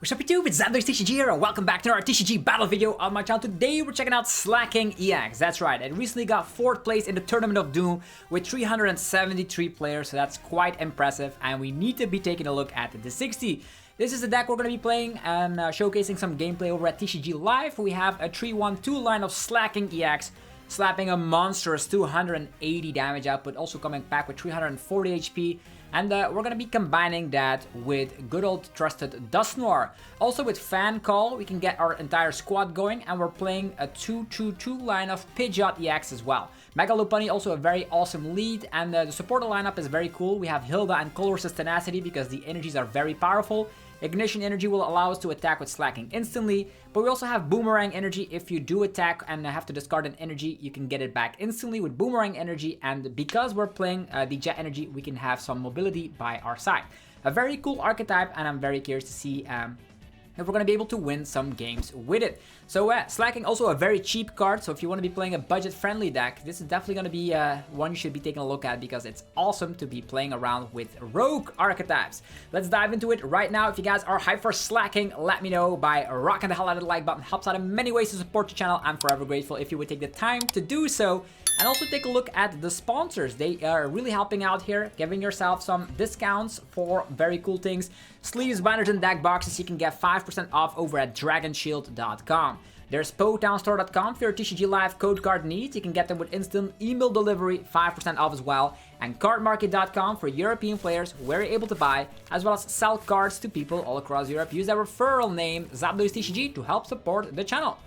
What's up YouTube, it's Xander's TCG here and welcome back to our TCG battle video on my channel. Today we're checking out Slaking EX, that's right, it recently got 4th place in the Tournament of Doom with 373 players, so that's quite impressive, and we need to be taking a look at the 60. This is the deck we're going to be playing and showcasing some gameplay over at TCG Live. We have a 3-1-2 line of Slaking EX, slapping a monstrous 280 damage output, also coming back with 340 HP. And we're going to be combining that with good old trusted Dusknoir. Also with Fan Call, we can get our entire squad going, and we're playing a 2-2-2 line of Pidgeot EX as well. Mega Lopunny, also a very awesome lead, and the supporter lineup is very cool. We have Hilda and Colorless Tenacity because the energies are very powerful. Ignition Energy will allow us to attack with Slaking instantly, but we also have Boomerang Energy. If you do attack and have to discard an energy, you can get it back instantly with Boomerang Energy, and because we're playing the Jet Energy, we can have some mobility by our side. A very cool archetype, and I'm very curious to see if we're going to be able to win some games with it. So Slaking, also a very cheap card, so if you want to be playing a budget-friendly deck, this is definitely going to be one you should be taking a look at because it's awesome to be playing around with rogue archetypes. Let's dive into it right now. If you guys are hyped for Slaking, let me know by rocking the hell out of the like button. Helps out in many ways to support the channel. I'm forever grateful if you would take the time to do so. And also take a look at the sponsors. They are really helping out here, giving yourself some discounts for very cool things. Sleeves, binders, and deck boxes you can get 5% off over at dragonshield.com. There's PoTownStore.com for your TCG Live code card needs. You can get them with instant email delivery, 5% off as well. And cardmarket.com for European players where you're able to buy, as well as sell cards to people all across Europe. Use that referral name, ZapDoesTCG, to help support the channel.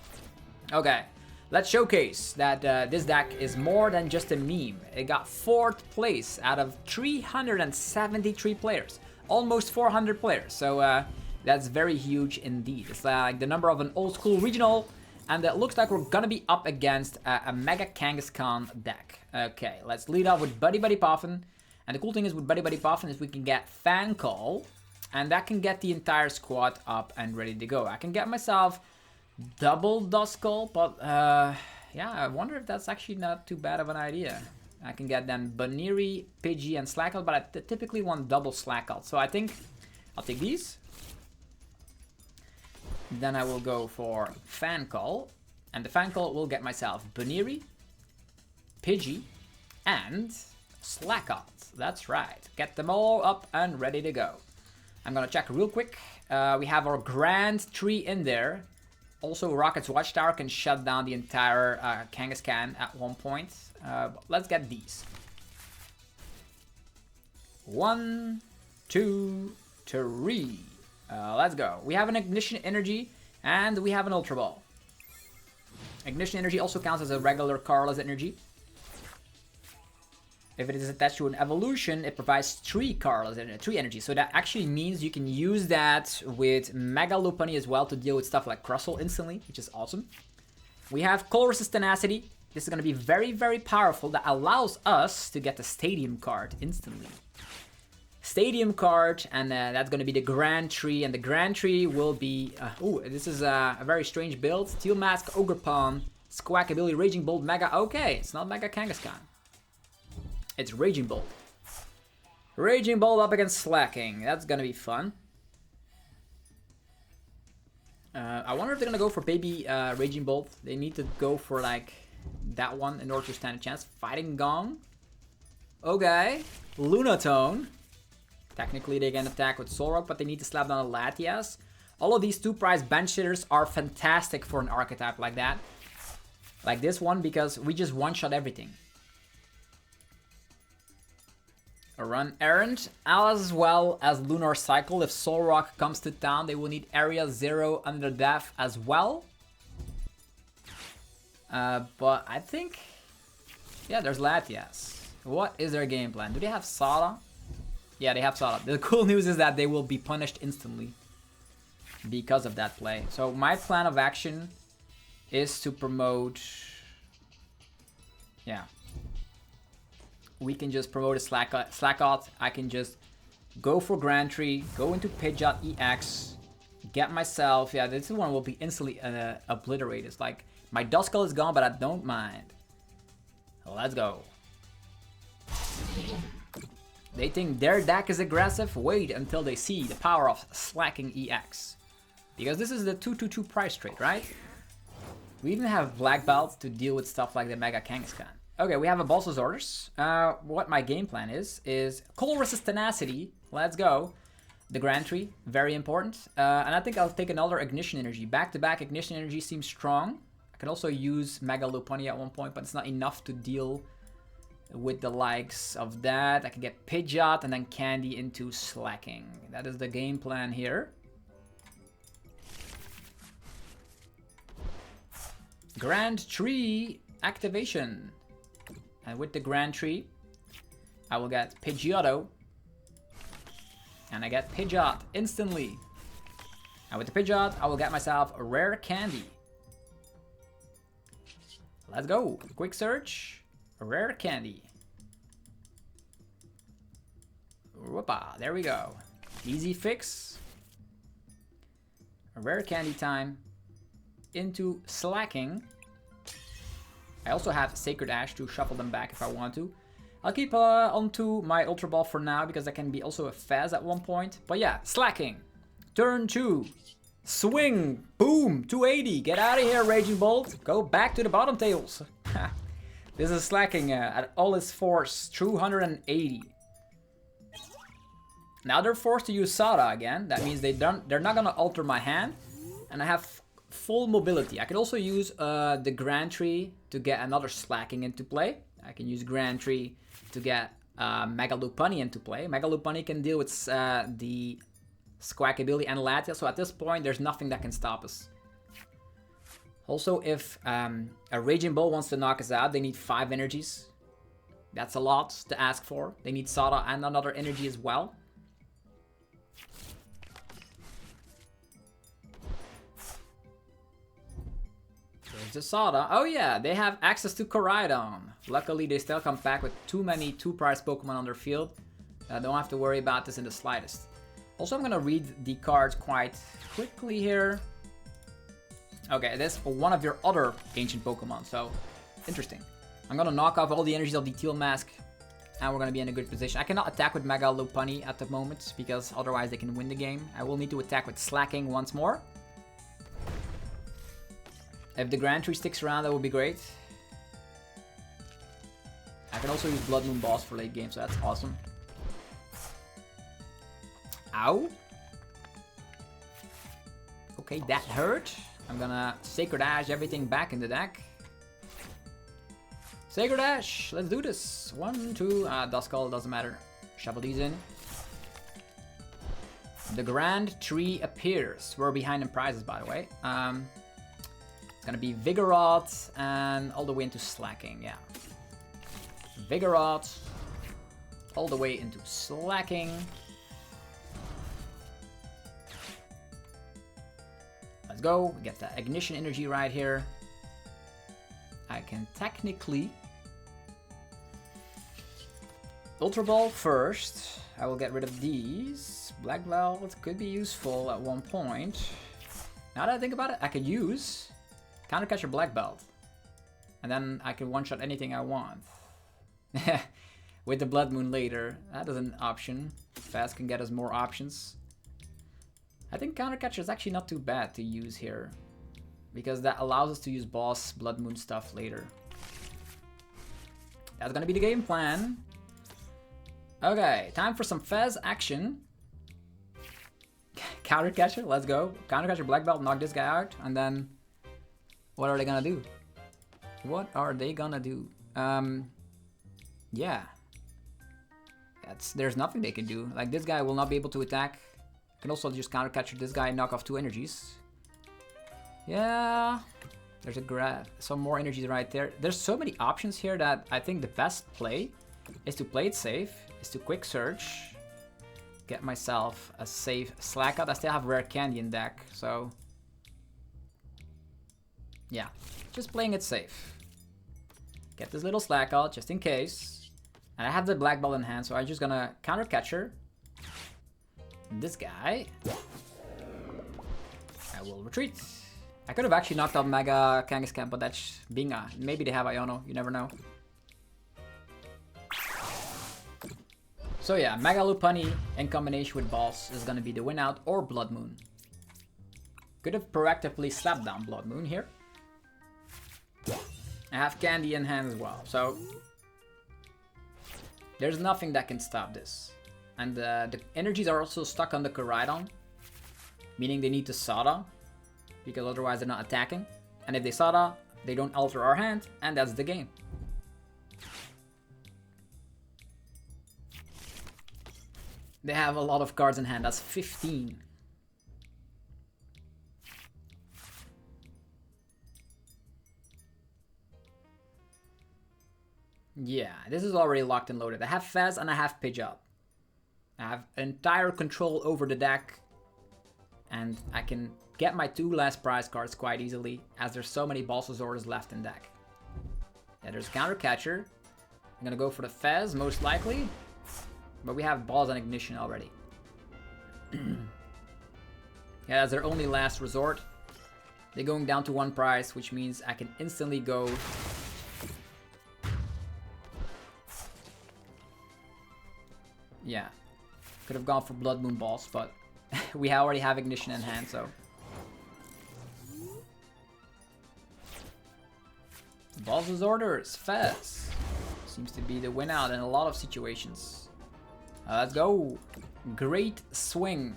Okay. Let's showcase that this deck is more than just a meme. It got 4th place out of 373 players. Almost 400 players. So that's very huge indeed. It's like the number of an old school regional. And it looks like we're going to be up against a Mega Kangaskhan deck. Okay, let's lead off with Buddy Buddy Poffin. And the cool thing is with Buddy Buddy Poffin is we can get Fan Call. And that can get the entire squad up and ready to go. I can get myself double Duskull, but yeah, I wonder if that's actually not too bad of an idea. I can get then Baniri, Pidgey, and Slakout, but I typically want double Slakout. So I think I'll take these. Then I will go for Fan Call, and the Fan Call will get myself Baniri, Pidgey, and Slakout. That's right. Get them all up and ready to go. I'm gonna check real quick. We have our Grand Tree in there. Also, Rocket's Watchtower can shut down the entire Kangaskhan at one point. But let's get these. 1, 2, 3. Let's go. We have an Ignition Energy and we have an Ultra Ball. Ignition Energy also counts as a regular colorless energy. If it is attached to an evolution, it provides 3 energy. So that actually means you can use that with Mega Lopunny as well to deal with stuff like Crustle instantly, which is awesome. We have Colorless Tenacity. This is going to be very, very powerful. That allows us to get the Stadium card instantly. Stadium card, and that's going to be the Grand Tree. And the Grand Tree will be... this is a very strange build. Steel Mask, Ogre Pawn, Squawk Ability, Raging Bolt, Mega... Okay, it's not Mega Kangaskhan. It's Raging Bolt. Raging Bolt up against Slaking. That's gonna be fun. I wonder if they're gonna go for baby Raging Bolt. They need to go for like that one in order to stand a chance. Fighting Gong. Okay. Lunatone. Technically they can attack with Solrock, but they need to slap down a Latias. All of these 2-price bench hitters are fantastic for an archetype like that. Like this one, because we just one-shot everything. A Run Errand, as well as Lunar Cycle. If Solrock comes to town, they will need Area 0 under Death as well. But I think... Yeah, there's Latias. What is their game plan? Do they have Sada? Yeah, they have Sada. The cool news is that they will be punished instantly because of that play. So my plan of action is to promote... Yeah. We can just promote a Slakout. I can just go for Grand Tree, go into Pidgeot EX, get myself... Yeah, this one will be instantly obliterated. It's like, my Duskull is gone, but I don't mind. Let's go. They think their deck is aggressive? Wait until they see the power of Slaking EX. Because this is the 2-2-2 price trade, right? We even have black belts to deal with stuff like the Mega Kangaskhan. Okay, we have a boss's orders. What my game plan is Colress's Tenacity. Let's go. The Grand Tree, very important. And I think I'll take another Ignition Energy. Back-to-back Ignition Energy seems strong. I can also use Mega Lopunny at one point, but it's not enough to deal with the likes of that. I can get Pidgeot and then Candy into Slaking. That is the game plan here. Grand Tree activation. And with the Grand Tree, I will get Pidgeotto. And I get Pidgeot instantly. And with the Pidgeot, I will get myself a rare candy. Let's go. Quick search. A rare candy. Whoopa. There we go. Easy fix. A rare candy time. Into Slaking. I also have Sacred Ash to shuffle them back if I want to. I'll keep onto my Ultra Ball for now because that can be also a Fez at one point. But yeah, Slaking. Turn 2. Swing. Boom. 280. Get out of here, Raging Bolt. Go back to the bottom tails. This is Slaking at all its force. 280. Now they're forced to use Sada again. That means they're not going to alter my hand. And I have full mobility. I could also use the Grand Tree to get another Slaking into play. I can use Grand Tree to get Mega Lopunny into play. Mega Lopunny can deal with the Squawkabilly and Latias, so at this point there's nothing that can stop us. Also, if a Raging Bull wants to knock us out, they need 5 energies. That's a lot to ask for. They need Sada and another energy as well. There's the Sada. Oh yeah, they have access to Koraidon. Luckily, they still come back with too many 2-price Pokemon on their field. I don't have to worry about this in the slightest. Also, I'm gonna read the cards quite quickly here. Okay, this is one of your other ancient Pokemon, so interesting. I'm gonna knock off all the energies of the Teal Mask, and we're gonna be in a good position. I cannot attack with Mega Lopunny at the moment, because otherwise they can win the game. I will need to attack with Slaking once more. If the Grand Tree sticks around, that would be great. I can also use Blood Moon Boss for late game, so that's awesome. Ow. Okay, that hurt. I'm gonna Sacred Ash everything back in the deck. Sacred Ash, let's do this. 1, 2, Duskull, doesn't matter. Shuffle these in. The Grand Tree appears. We're behind in prizes, by the way. It's gonna be Vigoroth and all the way into Slaking, yeah. Vigoroth, all the way into Slaking. Let's go, we get the Ignition Energy right here. I can technically Ultra Ball first. I will get rid of these. Black Belt could be useful at one point. Now that I think about it, I could use Counter Catcher Black Belt. And then I can one-shot anything I want. With the Blood Moon later. That is an option. Fast can get us more options. I think Counter Catcher is actually not too bad to use here. Because that allows us to use boss Blood Moon stuff later. That's gonna be the game plan. Okay, time for some Fez action. Counter Catcher, let's go. Counter Catcher Black Belt, knock this guy out, and then what are they gonna do? What are they gonna do? Yeah. There's nothing they can do. Like, this guy will not be able to attack. I can also just Counter Catcher this guy, knock off 2 energies. Yeah. There's some more energies right there. There's so many options here that I think the best play is to play it safe, is to quick search, get myself a safe Slack out. I still have rare candy in deck, so yeah, just playing it safe. Get this little Slack out just in case. And I have the Black Belt in hand, so I'm just gonna Counter Catcher this guy. I will retreat. I could have actually knocked out Mega Kangaskhan, but that's being maybe they have Iono, you never know. So yeah, Mega Lopunny in combination with Boss is gonna be the win out, or Blood Moon. Could have proactively slapped down Blood Moon here. I have Candy in hand as well, so there's nothing that can stop this. And the energies are also stuck on the Koraidon, meaning they need to Sada, because otherwise they're not attacking. And if they Sada, they don't alter our hand, and that's the game. They have a lot of cards in hand, that's 15. Yeah, this is already locked and loaded. I have Fez and I have Pidgeot. I have entire control over the deck, and I can get my 2 last prize cards quite easily, as there's so many Bulbasaurs left in deck. Yeah, there's Counter Catcher. I'm gonna go for the Fez, most likely. But we have Balls and Ignition already. Yeah, that's their only last resort. They're going down to 1 prize, which means I can instantly go... Yeah. Could have gone for Blood Moon Balls, but we already have Ignition in hand, so... Balls' orders, Fez. Seems to be the win out in a lot of situations. Let's go. Great swing.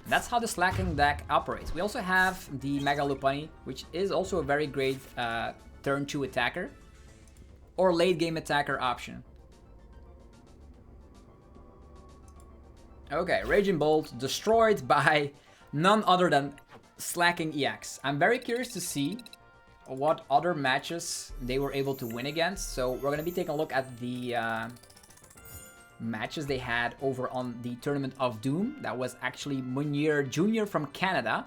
That's how the Slaking deck operates. We also have the Mega Lopunny, which is also a very great turn 2 attacker or late game attacker option. Okay, Raging Bolt destroyed by none other than Slaking EX. I'm very curious to see what other matches they were able to win against. So we're going to be taking a look at the matches they had over on the Tournament of Doom. That was actually Munier Jr. from Canada.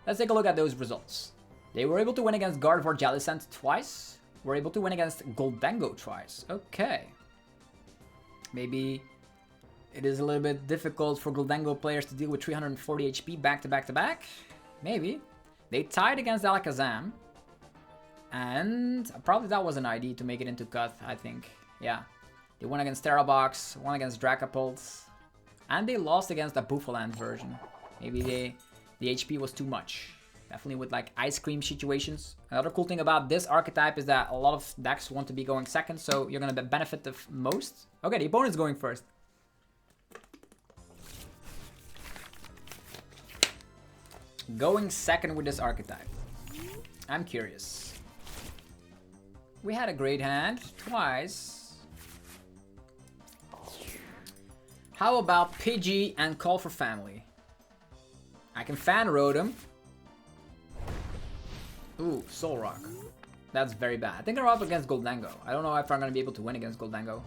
Let's take a look at those results. They were able to win against Gardevoir Jellicent twice. Were able to win against Gholdengo twice. Okay. Maybe it is a little bit difficult for Gholdengo players to deal with 340 HP back to back to back. Maybe. They tied against Alakazam. And probably that was an ID to make it into cut, I think. Yeah. They won against Terrabox, won against Dracopult, and they lost against the Bouffalant version. Maybe the HP was too much. Definitely with like ice cream situations. Another cool thing about this archetype is that a lot of decks want to be going second, so you're going to benefit the most. Okay, the opponent's going first. Going second with this archetype. I'm curious. We had a great hand twice. How about Pidgey and Call for Family? I can Fan Rotom. Ooh, Soul Rock. That's very bad. I think I'm up against Gholdengo. I don't know if I'm going to be able to win against Gholdengo.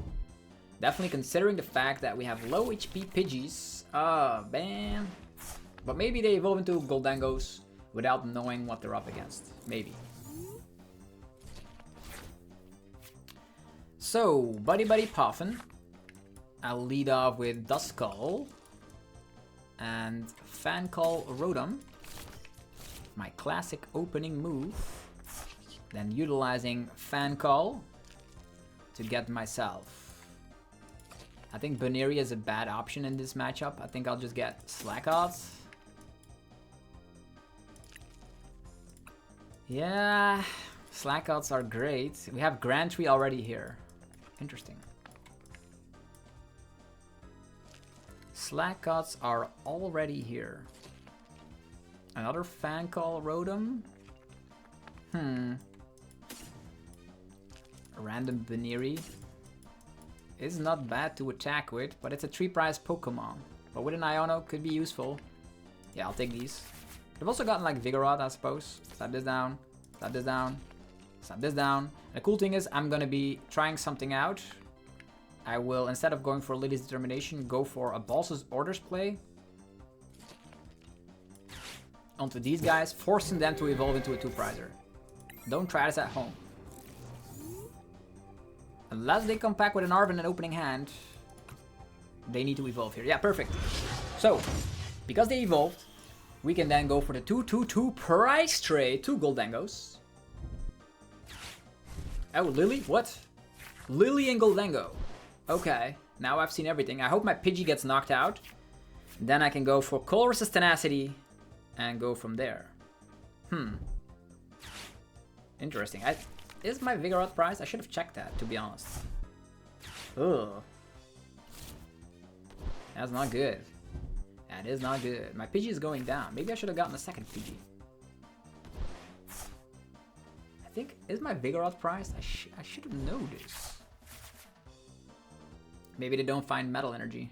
Definitely considering the fact that we have low HP Pidgeys. Oh, man. But maybe they evolve into Gholdengos without knowing what they're up against. Maybe. So, Buddy Poffin. I'll lead off with Duskull and Fancall Rotom. My classic opening move. Then utilizing Fancall to get myself. I think Baneri is a bad option in this matchup. I think I'll just get Slakoth. Yeah, Slakoths are great. We have Grantry already here. Interesting. Slakoths are already here. Another Fancall Rotom. A random Baneri is not bad to attack with, but it's a 3-prize Pokemon. But with an Iono, could be useful. Yeah, I'll take these. I've also gotten like Vigoroth, I suppose. Slap this down, slap this down, slap this down. And the cool thing is I'm gonna be trying something out. I will, instead of going for Lily's Determination, go for a Boss's Orders play. Onto these guys, forcing them to evolve into a 2-prizer. Don't try this at home. Unless they come back with an Arven in opening hand, they need to evolve here. Yeah, perfect. So, because they evolved, we can then go for the 2/2/2 price trade, 2 Gholdengos. Oh, Lily? What? Lily and Gholdengo. Okay, now I've seen everything. I hope my Pidgey gets knocked out. Then I can go for Colress's Tenacity and go from there. Interesting. Is my Vigoroth priced? I should have checked that, to be honest. Ugh. That's not good. That is not good. My Pidgey is going down. Maybe I should have gotten a second Pidgey. I think, is my Vigoroth priced? I should have known this. Maybe they don't find Metal Energy.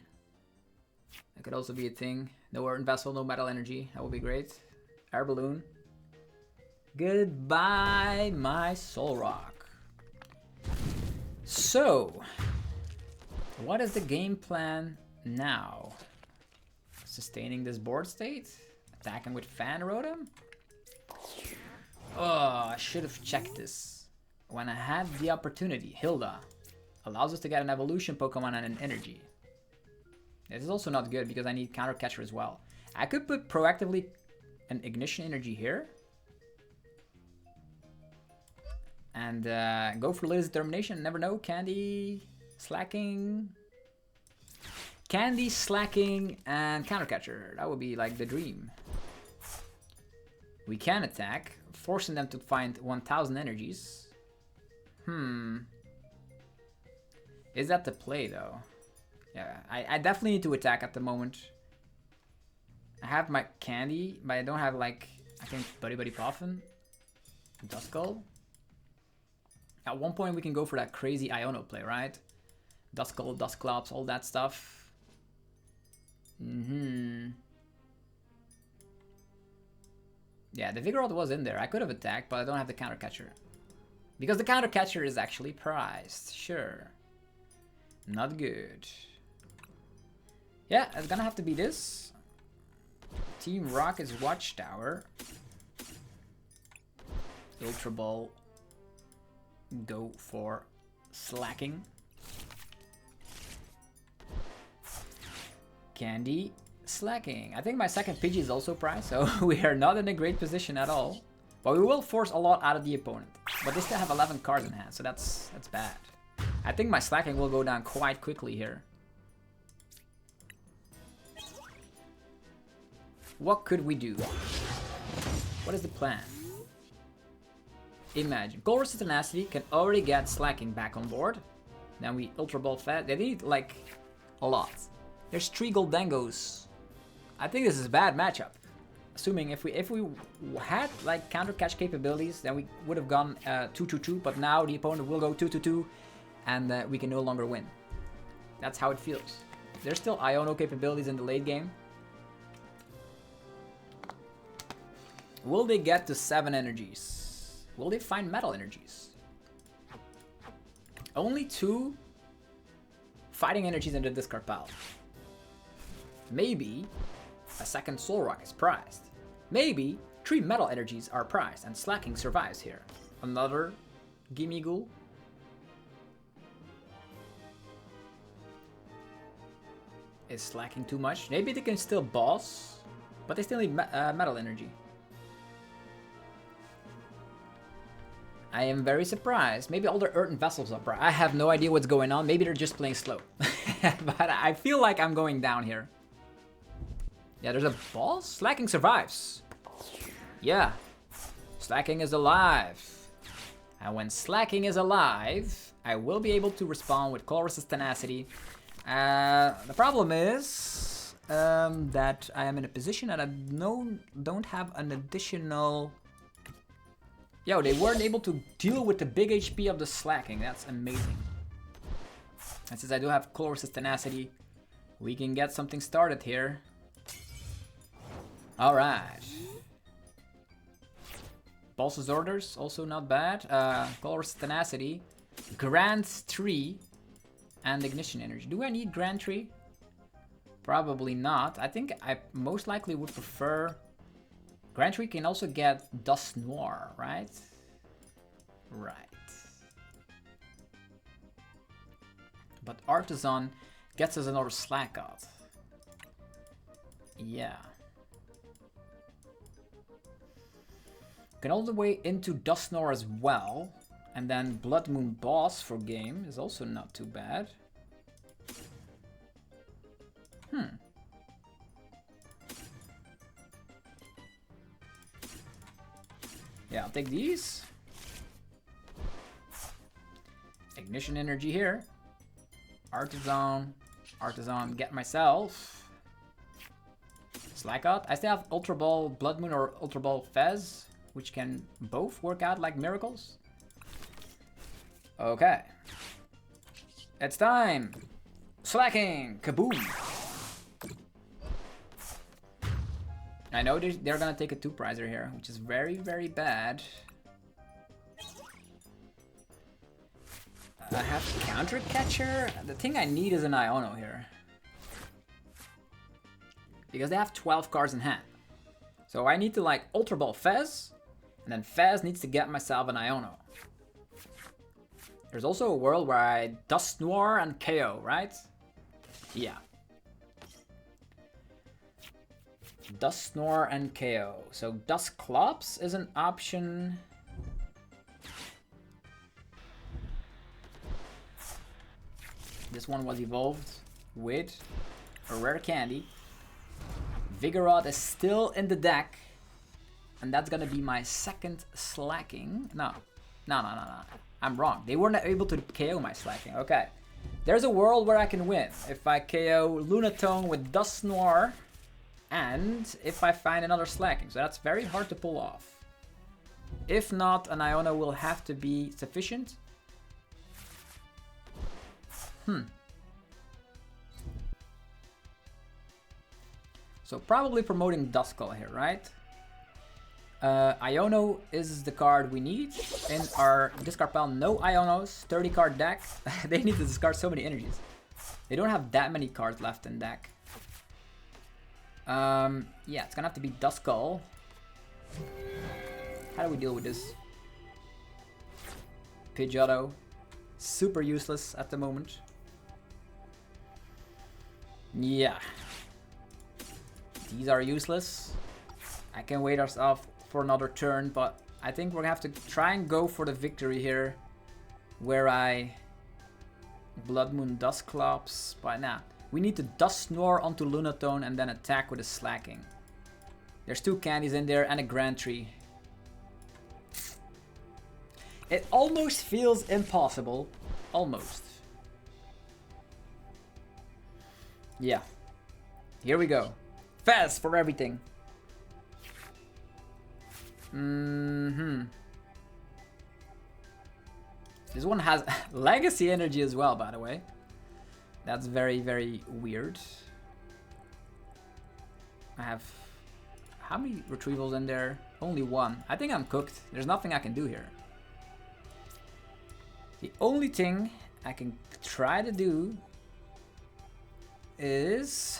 That could also be a thing. No Earthen Vessel, no Metal Energy. That would be great. Air Balloon. Goodbye, my Solrock. So, what is the game plan now? Sustaining this board state? Attacking with Fan Rotom? Oh, I should have checked this. When I had the opportunity, Hilda allows us to get an evolution Pokemon and an energy. This is also not good because I need Counter Catcher as well. I could put proactively an Ignition Energy here. And go for Lily's Determination. Never know. Candy, Slacking. Candy, Slacking, and Counter Catcher. That would be like the dream. We can attack, forcing them to find 1000 energies. Is that the play though? Yeah, I definitely need to attack at the moment. I have my Candy, but I don't have like, I think Buddy Puffin, Duskull. At one point we can go for that crazy Iono play, right? Duskull, Dusclops, all that stuff. Yeah, the Vigoroth was in there. I could have attacked, but I don't have the Counter Catcher. Because the Counter Catcher is actually priced, sure. Not good. Yeah, it's gonna have to be this. Team Rocket's Watchtower. Ultra Ball. Go for Slacking. Candy, Slacking. I think my second Pidgey is also priced, so we are not in a great position at all. But we will force a lot out of the opponent. But they still have 11 cards in hand, so that's bad. I think my Slacking will go down quite quickly here. What could we do? What is the plan? Imagine. Colress's Tenacity can already get Slacking back on board. Then we Ultra Ball Fat. They need like a lot. There's 3 Gholdengos. I think this is a bad matchup. Assuming if we had like counter catch capabilities, then we would have gone 2-2-2. But now the opponent will go 2-2-2, and we can no longer win. That's how it feels. There's still Iono capabilities in the late game. Will they get to 7 energies? Will they find Metal Energies? Only 2 Fighting Energies in the discard pile. Maybe a second Solrock is prized. Maybe 3 Metal Energies are prized and Slacking survives here. Another Gimme Ghoul. Is Slacking too much? Maybe they can still boss, but they still need Metal Energy. I am very surprised. Maybe all their Earthen Vessels are prized. I have no idea what's going on. Maybe they're just playing slow. But I feel like I'm going down here. Yeah, there's a boss? Slacking survives. Yeah. Slacking is alive. And when Slacking is alive, I will be able to respond with Colress's Tenacity. The problem is that I am in a position that I don't have an additional... Yo, they weren't able to deal with the big HP of the Slacking. That's amazing. And since I do have Colress's Tenacity, we can get something started here. Alright. Boss's Orders, also not bad. Colress's Tenacity. Grand Tree. And Ignition Energy. Do I need Grand Tree? Probably not. I think I most likely would prefer... Grand Tree can also get Dusknoir, right? Right. But Artisan gets us another Slackout. Yeah. Can all the way into Dusknoir as well. And then Blood Moon Boss for game is also not too bad. Yeah, I'll take these. Ignition energy here. Artisan. Artisan, get myself. Slack out. I still have Ultra Ball Blood Moon or Ultra Ball Fez, which can both work out like miracles. Okay. It's time. Slaking. Kaboom. I know they're gonna take a 2-prizer here, which is very, very bad. I have Counter Catcher. The thing I need is an Iono here. Because they have 12 cards in hand. So I need to like Ultra Ball Fez, and then Fez needs to get myself an Iono. There's also a world where I Dusknoir and KO, right? Yeah. Dusknoir and KO. So Dusclops is an option. This one was evolved with a rare candy. Vigoroth is still in the deck. And that's gonna be my second Slaking. No. I'm wrong. They weren't able to KO my Slaking. Okay. There's a world where I can win. If I KO Lunatone with Dusknoir. And if I find another Slaking. So that's very hard to pull off. If not, an Iono will have to be sufficient. So probably promoting Duskull here, right? Iono is the card we need. In our discard pile, no Ionos. 30 card deck. They need to discard so many energies. They don't have that many cards left in deck. Yeah, it's gonna have to be Duskull. How do we deal with this? Pidgeotto. Super useless at the moment. Yeah. These are useless. I can wait ourselves for another turn, but I think we're gonna have to try and go for the victory here. Where I Blood Moon Dusclops. But nah. We need to Dusknoir onto Lunatone and then attack with a Slaking. There's 2 candies in there and a Grand Tree. It almost feels impossible. Almost. Yeah. Here we go. Fast for everything. This one has Legacy Energy as well, by the way. That's very, very weird. I have... How many retrievals in there? Only 1. I think I'm cooked. There's nothing I can do here. The only thing I can try to do is...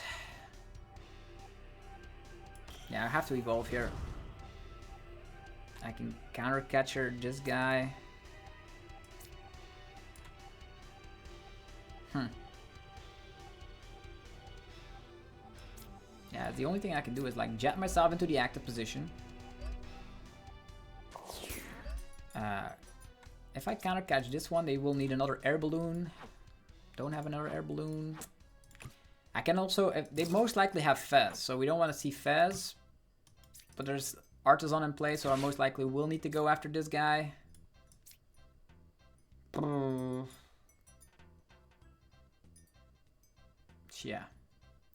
Yeah, I have to evolve here. I can Counter Catcher this guy. Yeah, the only thing I can do is like jet myself into the active position. If I Counter Catch this one, they will need another Air Balloon. Don't have another Air Balloon. I can also... They most likely have Fez, so we don't want to see Fez. But there's Artisan in play, so I most likely will need to go after this guy. Yeah.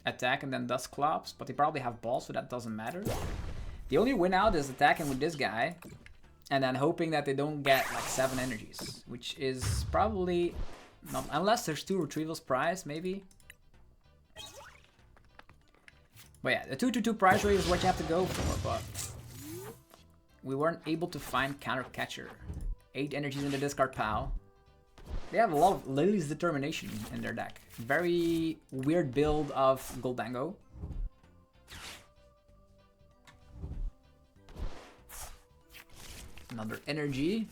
Attack and then Dusclops, but they probably have balls, so that doesn't matter. The only win out is attacking with this guy. And then hoping that they don't get like 7 energies. Which is probably... not, unless there's 2 retrievals prize, maybe. But yeah, the 2-2-2 prize rate is what you have to go for, but... we weren't able to find Counter Catcher. 8 energies in the discard pile. They have a lot of Lily's Determination in their deck. Very weird build of Gholdengo. Another energy.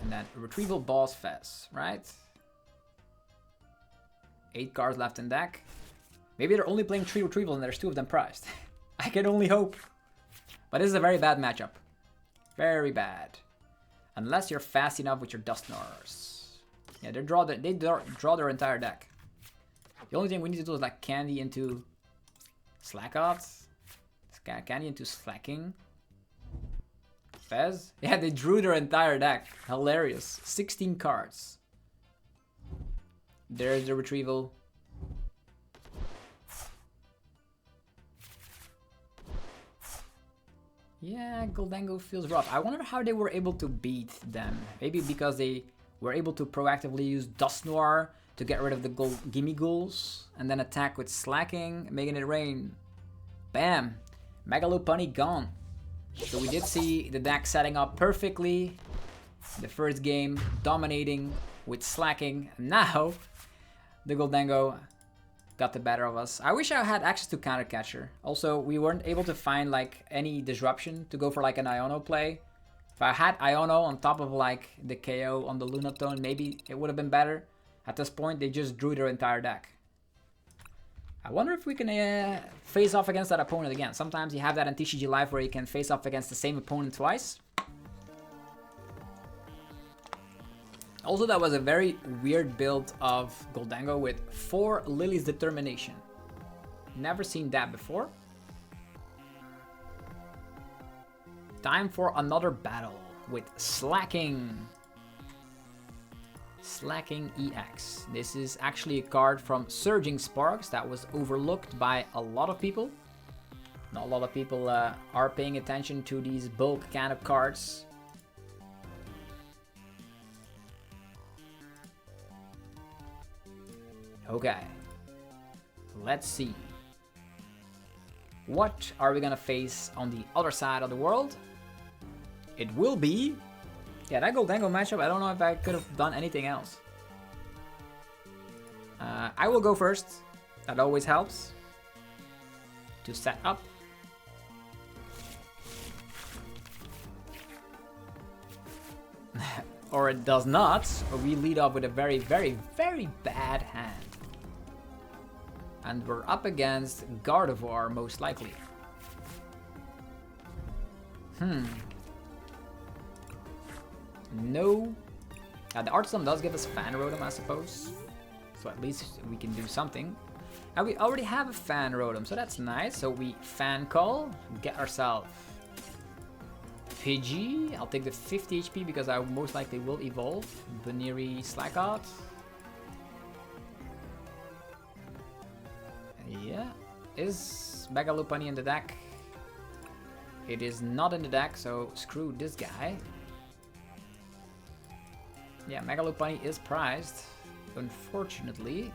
And then a Retrieval Boss Fez, right? 8 cards left in deck. Maybe they're only playing 3 retrievals and there's 2 of them prized. I can only hope. But this is a very bad matchup. Very bad. Unless you're fast enough with your Dusknoirs. Yeah, they draw their entire deck. The only thing we need to do is like candy into Slackouts. Candy into Slaking. Fez? Yeah, they drew their entire deck. Hilarious. 16 cards. There's the retrieval. Yeah, Gholdengo feels rough. I wonder how they were able to beat them. Maybe because they were able to proactively use Dusknoir to get rid of the gimme ghouls and then attack with Slaking, making it rain. Bam! Mega Lopunny gone. So we did see the deck setting up perfectly. The first game dominating with Slaking. Now the Gholdengo got the better of us. I wish I had access to Counter Catcher. Also, we weren't able to find like any disruption to go for like an Iono play. If I had Iono on top of like the KO on the Lunatone, maybe it would have been better. At this point, they just drew their entire deck. I wonder if we can face off against that opponent again. Sometimes you have that in TCG Live where you can face off against the same opponent twice. Also, that was a very weird build of Gholdengo with 4 Lily's Determination. Never seen that before. Time for another battle with Slaking. Slaking EX. This is actually a card from Surging Sparks that was overlooked by a lot of people. Not a lot of people are paying attention to these bulk kind of cards. Okay, let's see. What are we gonna face on the other side of the world? It will be... Yeah, that Gholdengo matchup, I don't know if I could have done anything else. I will go first. That always helps. To set up. Or it does not. Or we lead off with a very, very, very bad hand. And we're up against Gardevoir, most likely. No. The Artisan does give us Fan Rotom, I suppose. So at least we can do something. And we already have a Fan Rotom, so that's nice. So we Fan Call, get ourselves Pidgey. I'll take the 50 HP because I most likely will evolve. Baniri Slackout. Yeah. Is Mega Lopunny in the deck? It is not in the deck, so screw this guy. Yeah, Mega Lopunny is prized, unfortunately.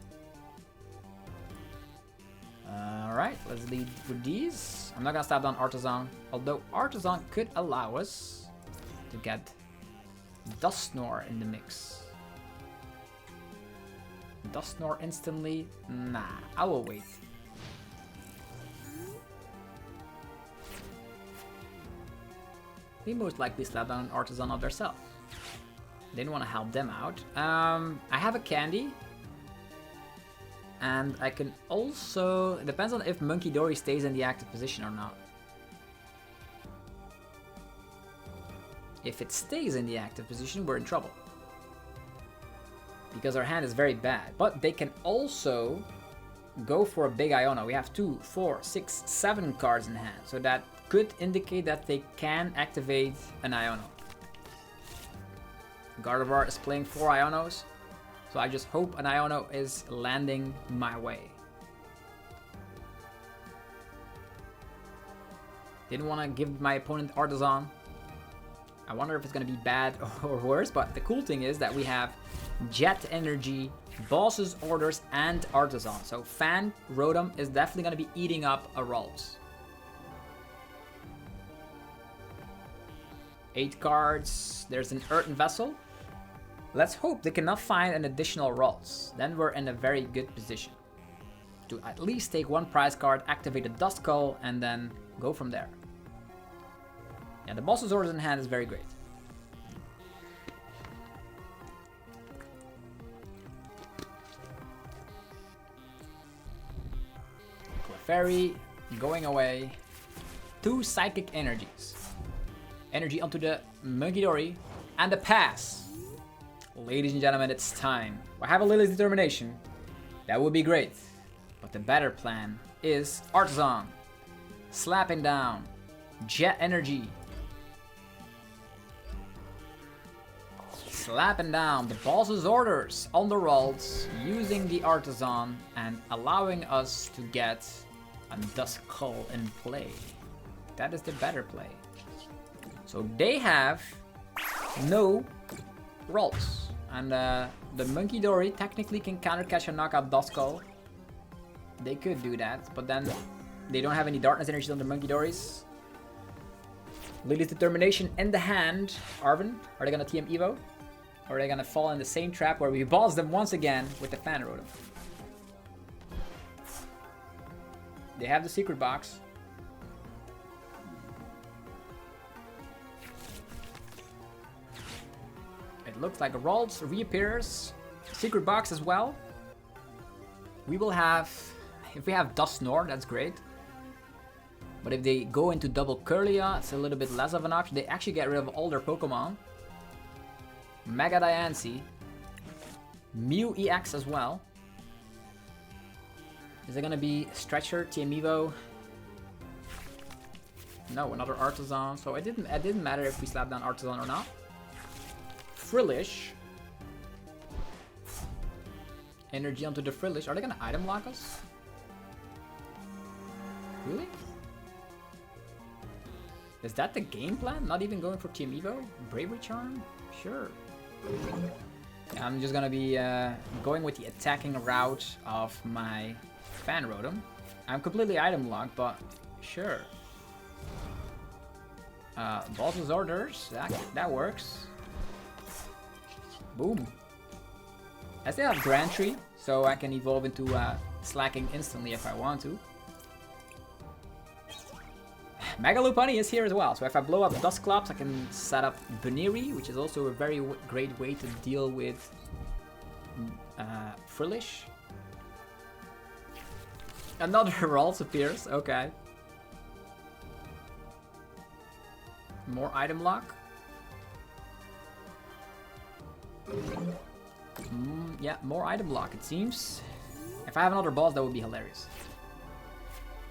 Alright, let's lead with these. I'm not gonna stop down Artisan, although Artisan could allow us to get Dusknoir in the mix. Dusknoir instantly? Nah, I will wait. We most likely slap down Artisan of themselves. Didn't want to help them out. I have a Candy. And I can also... It depends on if Monkey Dory stays in the active position or not. If it stays in the active position, we're in trouble. Because our hand is very bad. But they can also go for a big Iono. We have 2, 4, 6, 7 cards in hand. So that could indicate that they can activate an Iono. Gardevoir is playing 4 Ionos. So I just hope an Iono is landing my way. Didn't want to give my opponent Artisan. I wonder if it's going to be bad or worse, but the cool thing is that we have Jet Energy, Boss's Orders, and Artisan. So Fan Rotom is definitely going to be eating up a Rolls. 8 cards, there's an Earthen Vessel. Let's hope they cannot find an additional Rolls. Then we're in a very good position to at least take 1 prize card, activate a Duskull, and then go from there. Yeah, the Boss's Orders in hand is very great. Clefairy going away. 2 Psychic Energies. Energy onto the Munkidori and the pass. Ladies and gentlemen, it's time. I have a Lily's Determination. That would be great. But the better plan is Artisan. Slapping down. Jet Energy. slapping down the boss's orders on the rolls, using the Artisan and allowing us to get a Dusknoir in play. That is the better play. So they have no rolls. And the Monkey Dory technically can counter catch and knock out Dusknoir. They could do that, but then they don't have any darkness energies on the Monkey Dories. Lily's Determination in the hand. Arvin, are they gonna TM Evo? Or are they gonna fall in the same trap where we boss them once again with the Fan Rotom? They have the secret box. It looks like Ralts reappears. Secret box as well. We will have, if we have Dusknoir, that's great. But if they go into double Curlia, it's a little bit less of an option. They actually get rid of all their Pokemon. Mega Diancie. Mew EX as well. Is it gonna be Stretcher, TM Evo? No, another Artisan. So it didn't matter if we slap down Artisan or not. Frillish. Energy onto the Frillish. Are they gonna item lock us? Really? Is that the game plan? Not even going for Team Evo? Bravery Charm? Sure. Yeah, I'm just gonna be going with the attacking route of my Fan Rotom. I'm completely item locked, but sure. Boss's orders, that works. Boom. I still have Grand Tree, so I can evolve into Slaking instantly if I want to. Mega Lopunny is here as well, so if I blow up Dusclops, I can set up Baneri, which is also a very great way to deal with Frillish. Another Ralts appears, okay. More item lock. Yeah, more item lock it seems. If I have another boss, that would be hilarious.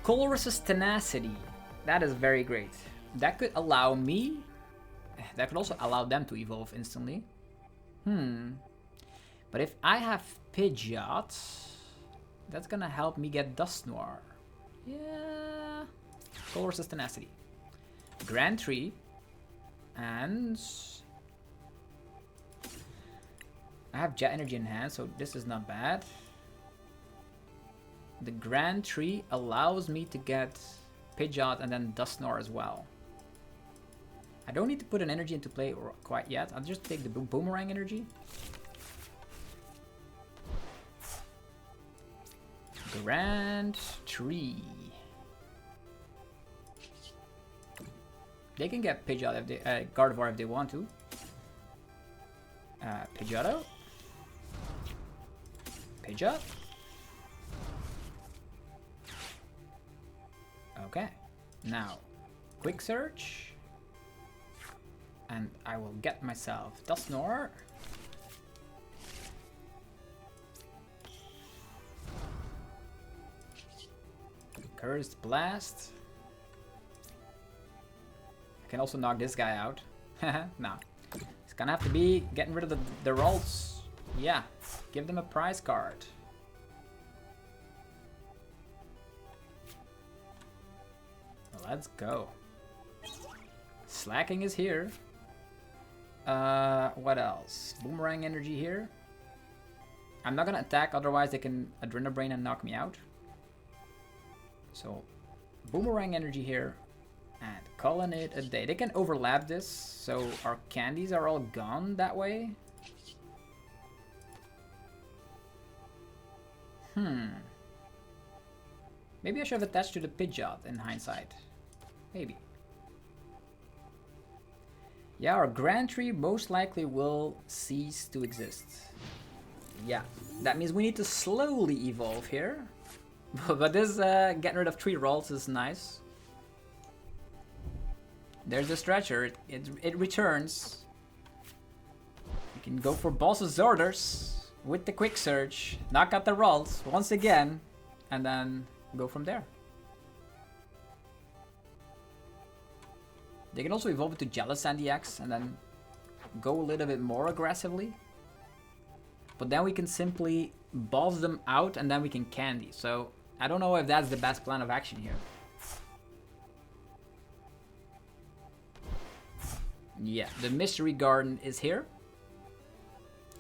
Colress's Tenacity. That is very great. That could allow me... That could also allow them to evolve instantly. But if I have Pidgeot, that's gonna help me get Dusknoir. Yeah. Colress's Tenacity. Grand Tree. And... I have Jet Energy in hand, so this is not bad. The Grand Tree allows me to get Pidgeot and then Dusknoir as well. I don't need to put an energy into play quite yet. I'll just take the Boomerang energy. Grand Tree. They can get Pidgeot if they, Gardevoir if they want to. Pidgeotto. Pidgeot. Okay. Now, quick search. And I will get myself Dusknoir. Cursed Blast. I can also knock this guy out. No. It's gonna have to be getting rid of the Ralts. Yeah. Give them a prize card. Let's go. Slaking is here. What else? Boomerang energy here. I'm not gonna attack, otherwise they can Adrenabrain and knock me out. So, Boomerang energy here. And calling it a day. They can overlap this, so our candies are all gone that way. Maybe I should have attached to the Pidgeot in hindsight. Maybe. Yeah, our Grand Tree most likely will cease to exist. Yeah, that means we need to slowly evolve here. But this getting rid of 3 Ralts is nice. There's the Stretcher, it returns. You can go for Boss's orders with the Quick Search, knock out the Ralts once again, and then go from there. They can also evolve it to Jellicent EX and then go a little bit more aggressively. But then we can simply boss them out and then we can candy. So I don't know if that's the best plan of action here. Yeah, the Mystery Garden is here.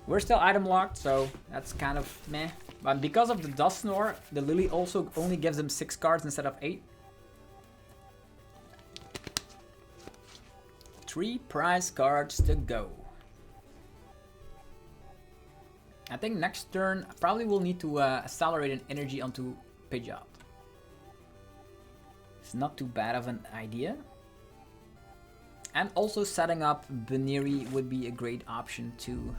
We're still item locked, so that's kind of meh. But because of the Dusknoir, the Lily also only gives them 6 cards instead of 8. 3 prize cards to go. I think next turn, I probably will need to accelerate an energy onto Pidgeot. It's not too bad of an idea. And also setting up Baneri would be a great option too.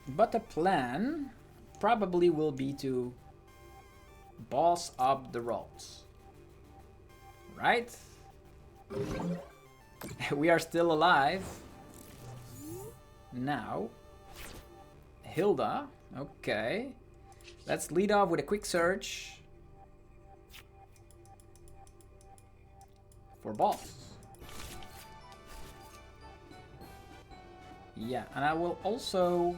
But the plan probably will be to boss up the rolls. Right? We are still alive. Now, Hilda. Okay. Let's lead off with a quick search for boss. Yeah, and I will also...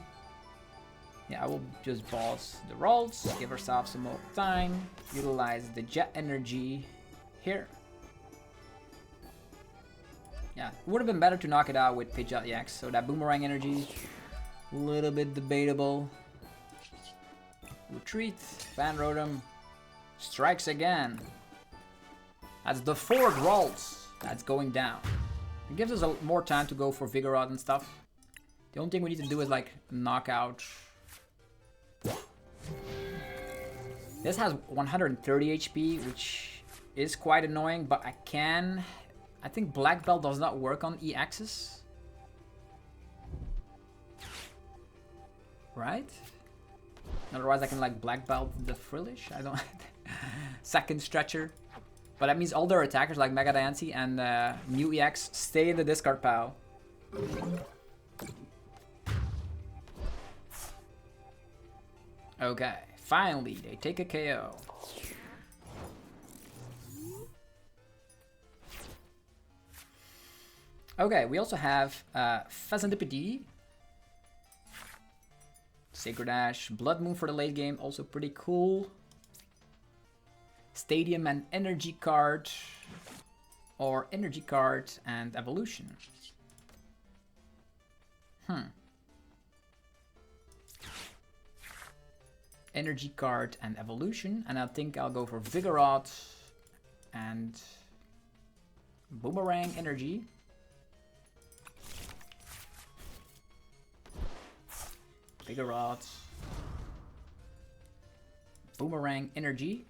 Yeah, I will just boss the rolls, give ourselves some more time, utilize the jet energy here. Yeah, it would have been better to knock it out with Pidgeot EX, so that boomerang energy, a little bit debatable. Retreat, Fan Rotom, strikes again. That's the 4th rolls that's going down. It gives us more time to go for Vigoroth and stuff. The only thing we need to do is like knock out. This has 130 HP, which is quite annoying, but I think Black Belt does not work on EXs. Right? Otherwise I can like Black Belt the Frillish, I don't... Second Stretcher. But that means all their attackers like Mega Diancie and New EX stay in the discard pile. Okay, finally they take a KO. Okay, we also have Pheasantipede, Sacred Ash, Blood Moon for the late game, also pretty cool. Stadium and Energy card, or Energy card and Evolution. Energy card and Evolution, and I think I'll go for Vigoroth and Boomerang Energy. Vigoroth, Boomerang Energy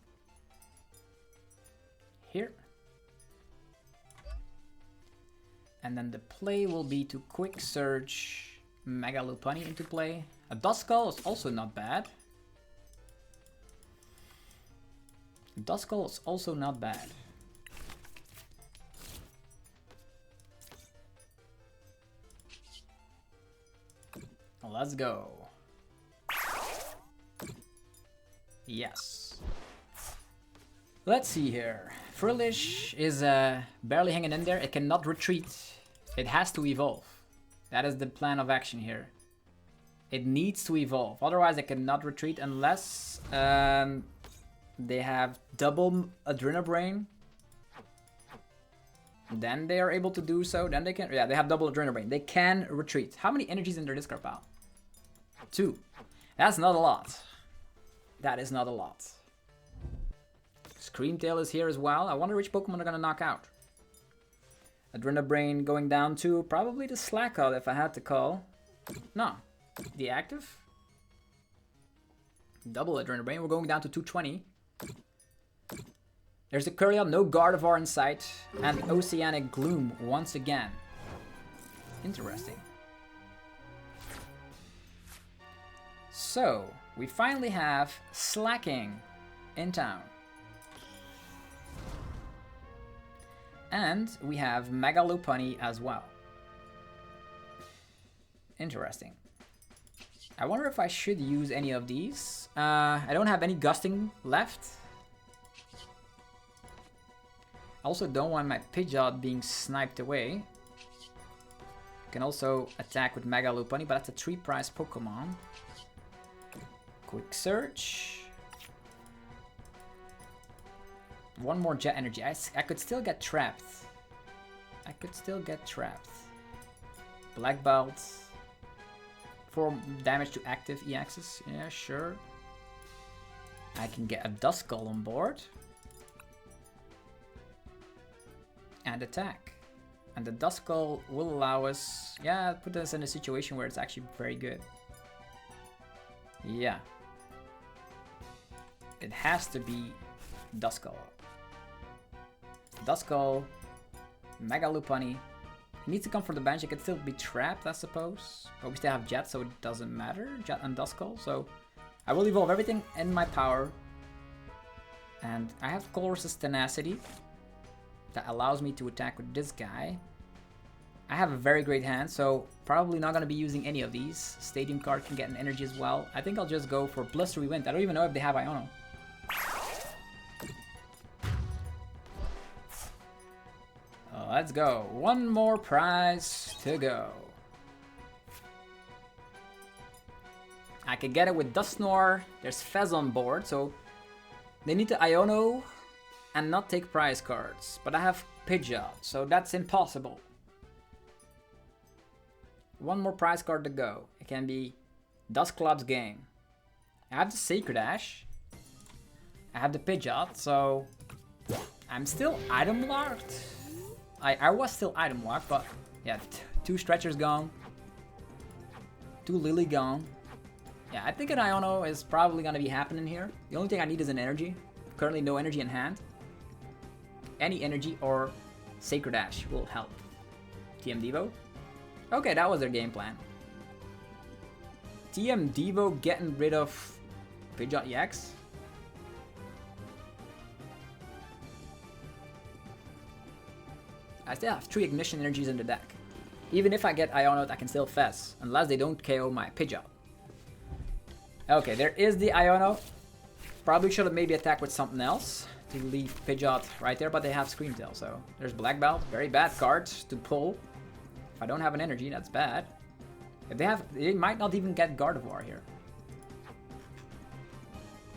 here. And then the play will be to quick search Mega Lopunny into play. A Duskull is also not bad. Duskull is also not bad. Let's go. Yes. Let's see here. Frillish is barely hanging in there. It cannot retreat. It has to evolve. That is the plan of action here. It needs to evolve. Otherwise it cannot retreat unless they have double Adrenabrain. Then they are able to do so. Then they can... Yeah, they have double Adrenabrain. They can retreat. How many energies in their discard pile? 2. That's not a lot. That is not a lot. Screamtail is here as well. I wonder which Pokemon are gonna knock out. Adrenabrain going down to probably the Slackout if I had to call. No. The active. Double Adrenabrain. We're going down to 220. There's a Curiel, no Gardevoir in sight, and Oceanic Gloom once again. Interesting. So, we finally have Slaking in town. And we have Mega Lopunny as well. Interesting. I wonder if I should use any of these. I don't have any Gusting left. Also don't want my Pidgeot being sniped away. Can also attack with Mega Lopunny, but that's a 3-prize Pokemon. Quick search. One more Jet Energy. I could still get trapped. I could still get trapped. Black Belt. 4 damage to active EXs. Yeah, sure. I can get a Duskull on board. And attack. And the Duskull will allow us, yeah, put us in a situation where it's actually very good. Yeah. It has to be Duskull. Duskull, Mega Lopunny. He needs to come from the bench. It could still be trapped, I suppose. But we still have Jet, so it doesn't matter. Jet and Duskull. So I will evolve everything in my power. And I have Colress's Tenacity. That allows me to attack with this guy. I have a very great hand, so probably not going to be using any of these. Stadium card can get an energy as well. I think I'll just go for Blustery Wind. I don't even know if they have Iono. Let's go. One more prize to go. I could get it with Dusknoir. There's Fez on board, so they need to Iono and not take prize cards. But I have Pidgeot, so that's impossible. One more prize card to go. It can be Dusclops Game. I have the Sacred Ash. I have the Pidgeot, so I'm still item locked. I was still item locked, but yeah, 2 Stretchers gone. 2 Lily gone. Yeah, I think an Iono is probably gonna be happening here. The only thing I need is an energy. Currently no energy in hand. Any energy or Sacred Ash will help. TM Devo. Okay, that was their game plan. TM Devo getting rid of Pidgeot EX. I still have 3 Ignition Energies in the deck. Even if I get Iono, I can still Fez, unless they don't KO my Pidgeot. Okay, there is the Iono. Probably should have maybe attacked with something else to leave Pidgeot right there, but they have Scream Tail, so there's Black Belt. Very bad cards to pull. If I don't have an energy, that's bad. If they might not even get Gardevoir here.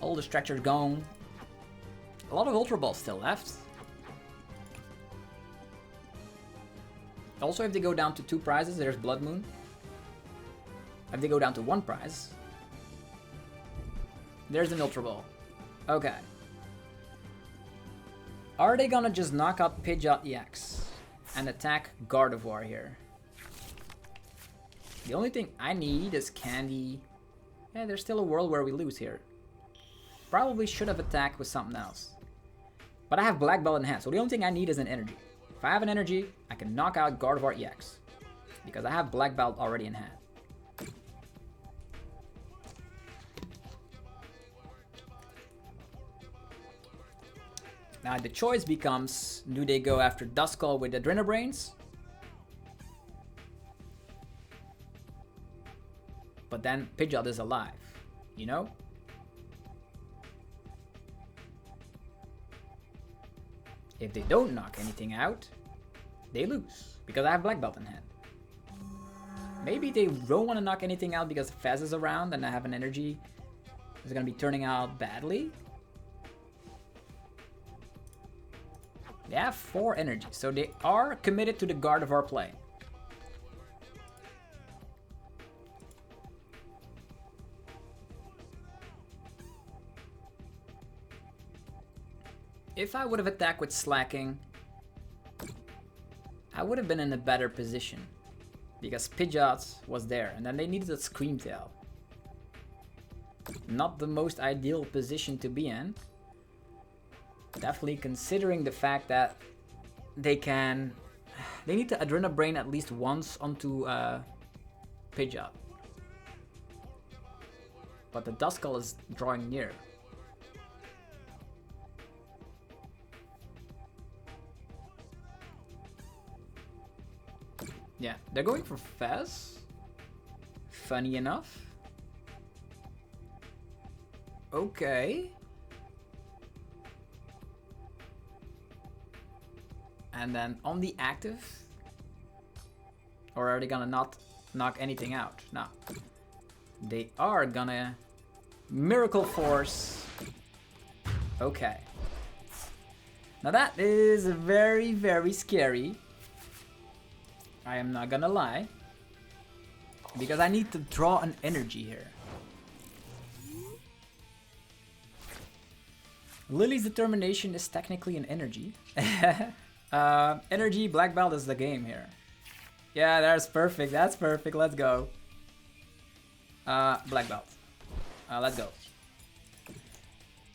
All the Stretchers gone. A lot of Ultra Balls still left. Also, if they go down to 2 prizes, there's Blood Moon. If they go down to 1 prize, there's an Ultra Ball. Okay. Are they gonna just knock out Pidgeot EX and attack Gardevoir here? The only thing I need is Candy. Yeah, there's still a world where we lose here. Probably should have attacked with something else. But I have Black Belt in hand, so the only thing I need is an energy. If I have an energy, I can knock out Gardevoir EX. Because I have Black Belt already in hand. Now the choice becomes, do they go after Duskull with Adrenabrains? But then Pidgeot is alive, you know? If they don't knock anything out, they lose, because I have Black Belt in hand. Maybe they don't want to knock anything out because Fez is around and I have an energy. It's going to be turning out badly. They have 4 energy, so they are committed to the Gardevoir play. If I would have attacked with Slaking, I would have been in a better position. Because Pidgeot was there, and then they needed a Scream Tail. Not the most ideal position to be in. Definitely considering the fact that they need to Adrenabrain at least once onto Pidgeot. But the Duskull is drawing near. Yeah, they're going for Fez. Funny enough. Okay. And then on the active, or are they gonna not knock anything out? No. They are gonna Miracle Force. Okay. Now that is very, very scary. I am not gonna lie. Because I need to draw an energy here. Lily's Determination is technically an energy. Energy, black belt is the game here. Yeah, that's perfect. That's perfect. Let's go. Black belt. Let's go.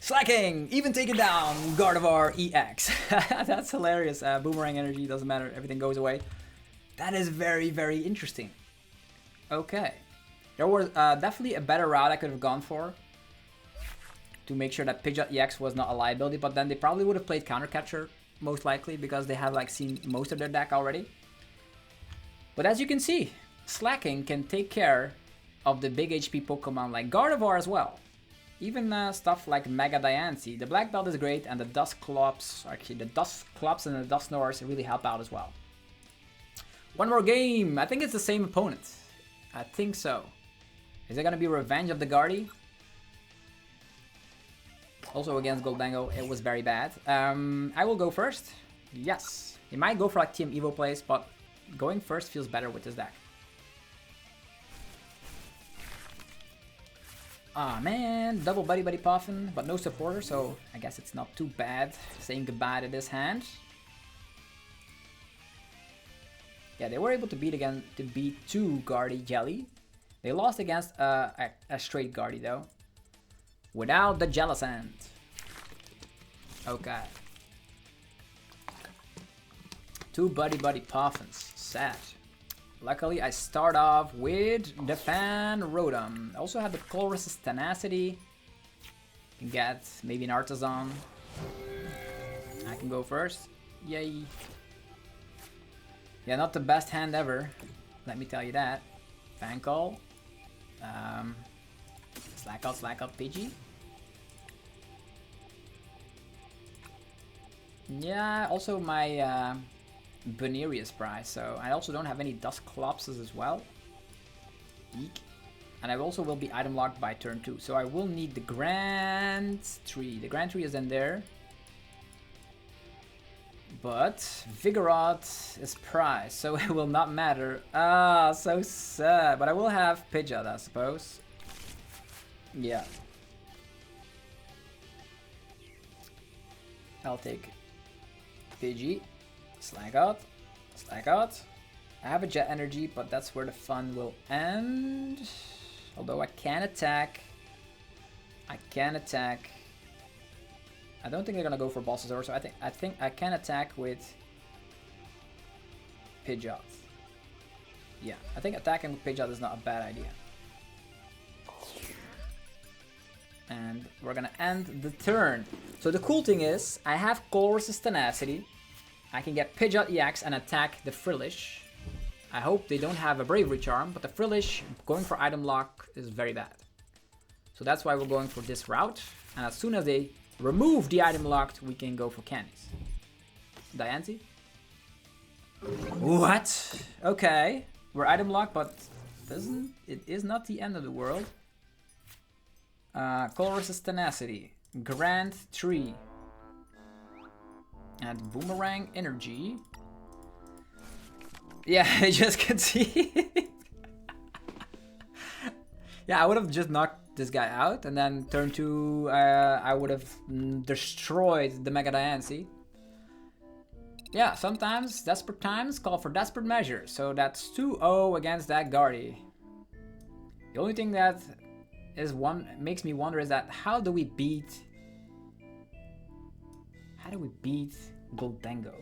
Slaking! Even taken down! Gardevoir EX. That's hilarious. Boomerang energy, doesn't matter. Everything goes away. That is very, very interesting. Okay. There was definitely a better route I could have gone for. To make sure that Pidgeot EX was not a liability. But then they probably would have played Counter Catcher. Most likely. Because they have like seen most of their deck already. But as you can see, Slaking can take care of the big HP Pokemon like Gardevoir as well. Even stuff like Mega Diancie. The Black Belt is great, and the Duskclops, actually the Duskclops and the Dusknoirs really help out as well. One more game. I think it's the same opponent. I think so. Is it gonna be Revenge of the Guardy? Also against Gholdengo, it was very bad. I will go first. Yes. He might go for like Team Evo plays, but going first feels better with this deck. Aw, man, double Buddy Buddy Puffin, but no supporter, so I guess it's not too bad saying goodbye to this hand. Yeah, they were able to beat two Guardy Jelly. They lost against a straight Guardy though, without the Jellicent. Okay. Two Buddy Buddy Puffins, sad. Luckily, I start off with the Fan Rotom. I also have the Colress's Tenacity. Can get maybe an Artisan. I can go first. Yay. Yeah, not the best hand ever. Let me tell you that. Fan Call. Slack out, Pidgey. Yeah, also my Banerius prize, so I also don't have any Duskclopses as well. Eek. And I also will be item locked by turn 2, so I will need the Grand Tree. The Grand Tree is in there. But Vigoroth is prize, so it will not matter. Ah, so sad. But I will have Pidgeot, I suppose. Yeah. I'll take Pidgey. Slack out. I have a Jet Energy, but that's where the fun will end. Although I can attack. I don't think they're gonna go for Bulbasaur, so I think I can attack with Pidgeot. Yeah, I think attacking with Pidgeot is not a bad idea. And we're gonna end the turn. So the cool thing is, I have Colress's Tenacity. I can get Pidgeot EX and attack the Frillish. I hope they don't have a Bravery Charm, but the Frillish going for item lock is very bad. So that's why we're going for this route. And as soon as they remove the item locked, we can go for candies. Diancie? What? Okay. We're item locked, but it is not the end of the world. Colress's Tenacity. Grand Tree. And Boomerang Energy. Yeah, I just can see it. Yeah, I would have just knocked this guy out, and then turn 2, I would have destroyed the Mega Diancie. Yeah, sometimes desperate times call for desperate measures. So that's 2-0 against that Guardy. The only thing that makes me wonder is that how do we beat Gholdengo?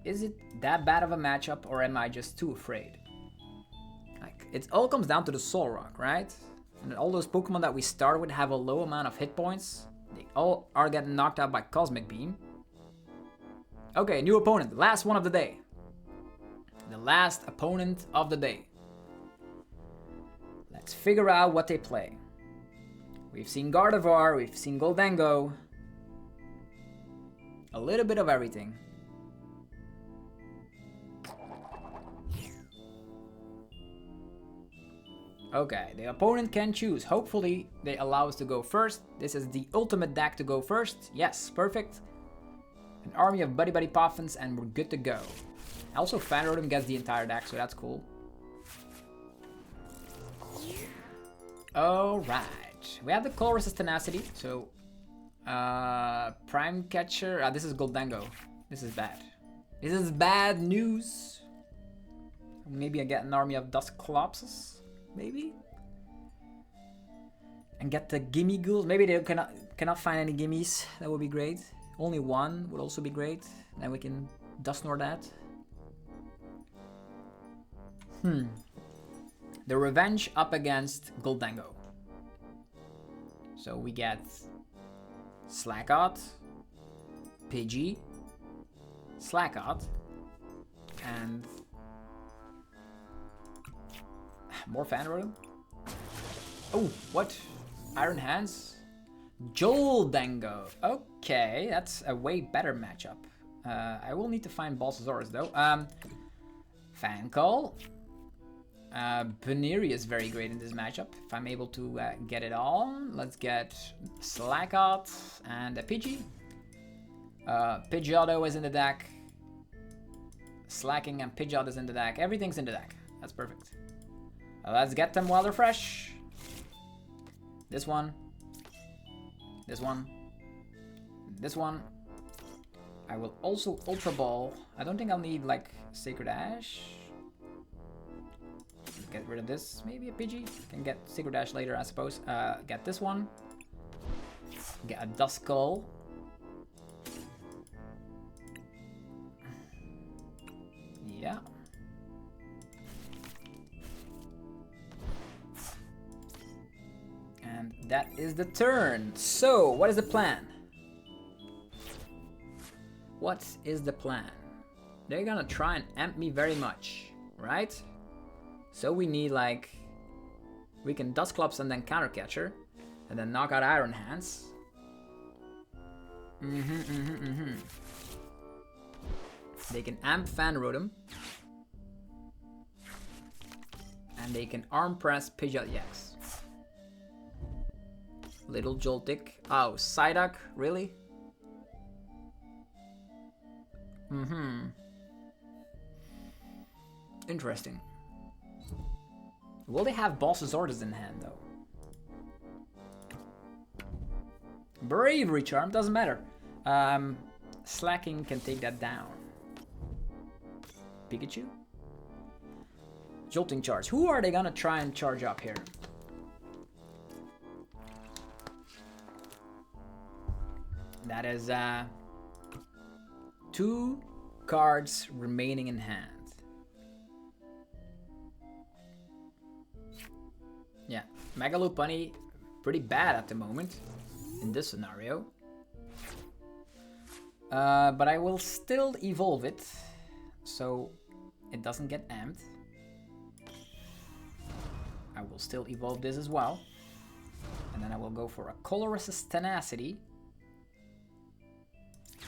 Is it that bad of a matchup, or am I just too afraid? Like, it all comes down to the Soul Rock, right? And all those Pokemon that we start with have a low amount of hit points. They all are getting knocked out by Cosmic Beam. Okay, new opponent. Last one of the day. The last opponent of the day. Let's figure out what they play. We've seen Gardevoir, we've seen Gholdengo. A little bit of everything. Okay, the opponent can choose. Hopefully they allow us to go first. This is the ultimate deck to go first. Yes, perfect. An army of Buddy Buddy Poffins and we're good to go. Also Fan Rotom gets the entire deck, so that's cool. Alright, we have the Colress's Tenacity, so Prime Catcher, this is Gholdengo. This is bad. This is bad news. Maybe I get an army of Dusknoirs, maybe? And get the Gimme Ghouls, maybe they cannot find any Gimmies, that would be great. Only one would also be great, then we can Dusknoir that. The Revenge up against Gholdengo. So we get Slakoth, Pidgey, Slakoth, and more Fan Rotom. Oh, what? Iron Hands? Joldengo. Okay, that's a way better matchup. I will need to find Balsasaurus though. Fancall. Baneri is very great in this matchup. If I'm able to get it all, let's get Slakoth and a Pidgey. Pidgeotto is in the deck. Slacking and Pidgeot is in the deck. Everything's in the deck. That's perfect. Let's get them while they're fresh. This one. This one. This one. I will also Ultra Ball. I don't think I'll need like Sacred Ash. Get rid of this. Maybe a Pidgey. Can get Sacred Ash later, I suppose. Get this one. Get a Duskull. Yeah. And that is the turn. So, what is the plan? What is the plan? They're gonna try and amp me very much, right? So we need like... We can Dusclops and then Counter Catcher. And then knock out Iron Hands. They can amp Fan Rotom. And they can Arm Press Pidgeot EX. Little Joltik. Oh, Psyduck? Really? Interesting. Will they have Balsasaurus in hand though? Bravery Charm, doesn't matter. Slacking can take that down. Pikachu? Jolting Charge. Who are they gonna try and charge up here? That is 2 cards remaining in hand. Yeah, Mega Lopunny, pretty bad at the moment in this scenario. But I will still evolve it so it doesn't get amped. I will still evolve this as well. And then I will go for a Colress's Tenacity.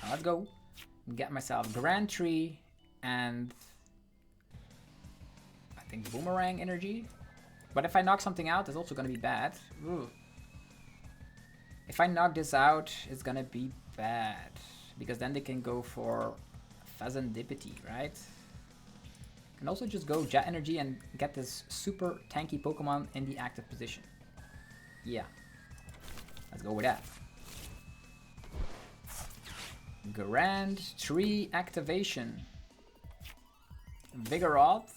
Let's go. Get myself Grand Tree and I think Boomerang Energy. But if I knock something out, it's also gonna be bad. Ooh. If I knock this out, it's gonna be bad. Because then they can go for Phazandipity, right? Can also just go Jet Energy and get this super tanky Pokemon in the active position. Yeah. Let's go with that. Grand Tree activation. Vigoroth.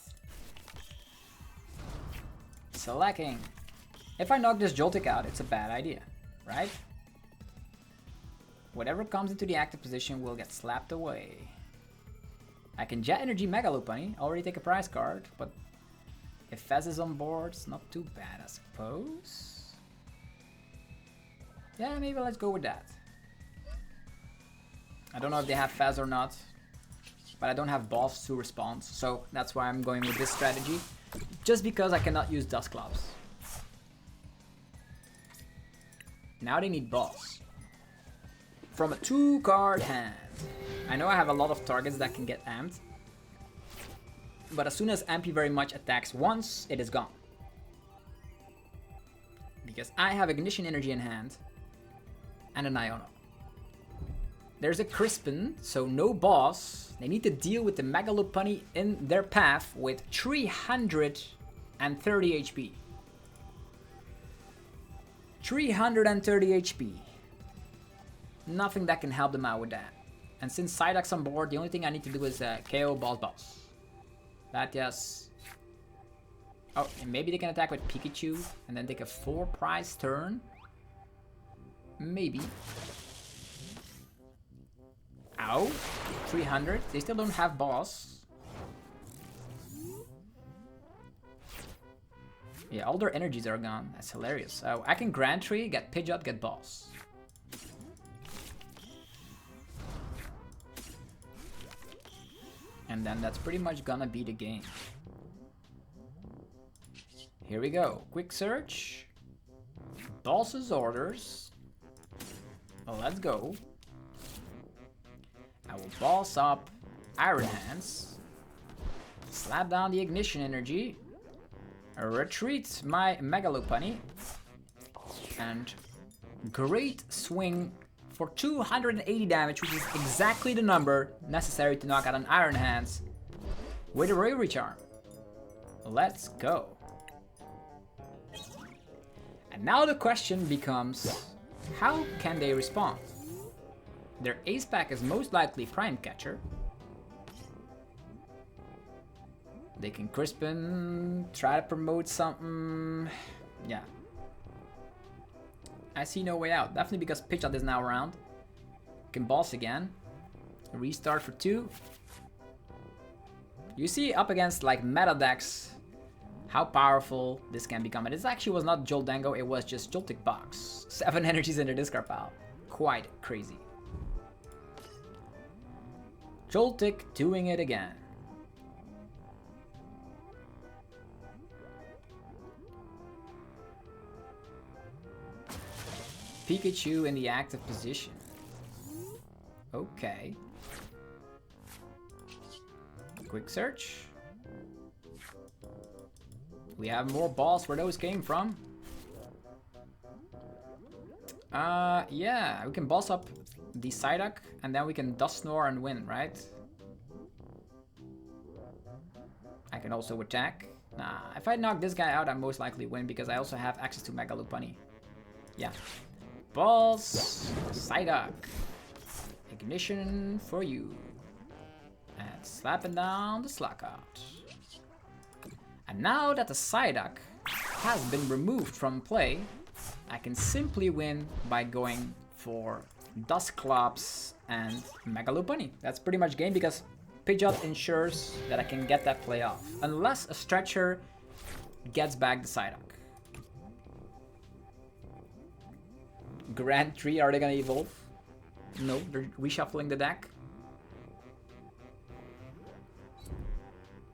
Slacking. If I knock this Joltik out, it's a bad idea, right? Whatever comes into the active position will get slapped away. I can Jet Energy Mega Lopunny, already take a prize card, but if Fez is on board, it's not too bad, I suppose. Yeah, maybe let's go with that. I don't know if they have Fez or not, but I don't have Boss to respond, so that's why I'm going with this strategy. Just because I cannot use Dusclops. Now they need Boss. From a 2-card hand. I know I have a lot of targets that can get amped. But as soon as Ampy very much attacks once, it is gone. Because I have Ignition Energy in hand. And an Iono. There's a Crispin, so no boss. They need to deal with the Mega Lopunny in their path with 330 HP. 330 HP. Nothing that can help them out with that. And since Psyduck's on board, the only thing I need to do is KO boss. That yes. Oh, and maybe they can attack with Pikachu and then take a 4 prize turn. Maybe. Ow. 300. They still don't have boss. Yeah, all their energies are gone. That's hilarious. So I can Grand Tree, get Pidgeot, get boss. And then that's pretty much gonna be the game. Here we go. Quick search. Boss's orders. Let's go. I will boss up Iron Hands. Slap down the Ignition Energy. Retreat my Mega Lopunny. And great swing for 280 damage, which is exactly the number necessary to knock out an Iron Hands with a Railway Charm. Let's go. And now the question becomes, how can they respond? Their ACE SPEC is most likely Prime Catcher. They can Crispin, try to promote something. Yeah. I see no way out. Definitely because Pidgeot is now around. Can boss again. Restart for 2. You see up against like meta decks how powerful this can become. And this actually was not Gholdengo, it was just Joltik Box. 7 energies in their discard pile. Quite crazy. Joltik doing it again. Pikachu in the active position. Okay. Quick search. We have more balls where those came from. Yeah, we can boss up the Psyduck and then we can Dusknoir and win, right? I can also attack. Nah, if I knock this guy out, I most likely win because I also have access to Mega Lopunny. Yeah. Balls, Psyduck. Ignition for you. And slapping down the Slackout. And now that the Psyduck has been removed from play, I can simply win by going for Dusknoir and Mega Lopunny. That's pretty much game because Pidgeot ensures that I can get that play off. Unless a Stretcher gets back the Psyduck. Grand Tree, are they gonna evolve? No, they're reshuffling the deck.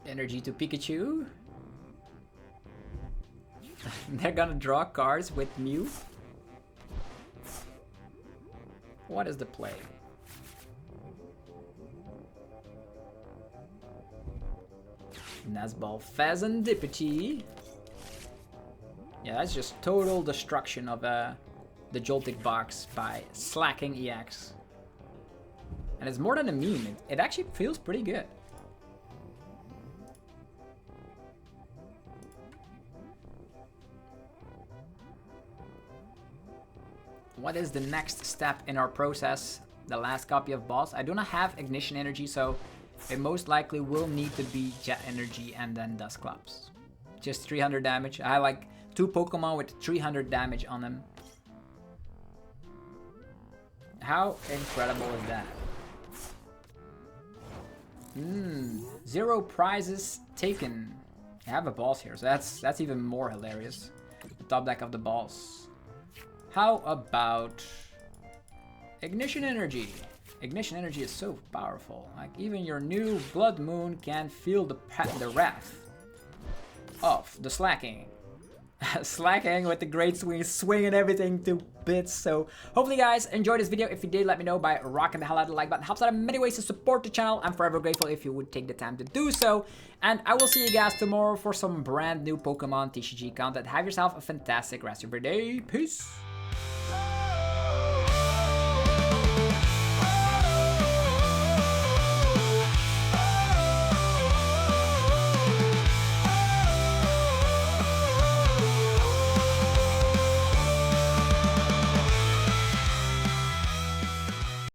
Energy to Pikachu. They're gonna draw cards with Mew. What is the play? Nazball Phazandipity. Yeah, that's just total destruction of the Joltik box by Slaking EX. And it's more than a meme, it actually feels pretty good. What is the next step in our process? The last copy of boss. I do not have Ignition Energy, so it most likely will need to be Jet Energy and then Dusknoir. Just 300 damage. I like 2 Pokemon with 300 damage on them. How incredible is that? 0 prizes taken. I have a boss here, so that's even more hilarious. The top deck of the boss. How about Ignition Energy? Ignition Energy is so powerful. Like even your new Blood Moon can feel the wrath of the Slaking. Slaking with the great swing, swinging everything to bits. So hopefully you guys enjoyed this video. If you did, let me know by rocking the hell out of the like button. Helps out in many ways to support the channel. I'm forever grateful if you would take the time to do so. And I will see you guys tomorrow for some brand new Pokemon TCG content. Have yourself a fantastic rest of your day. Peace.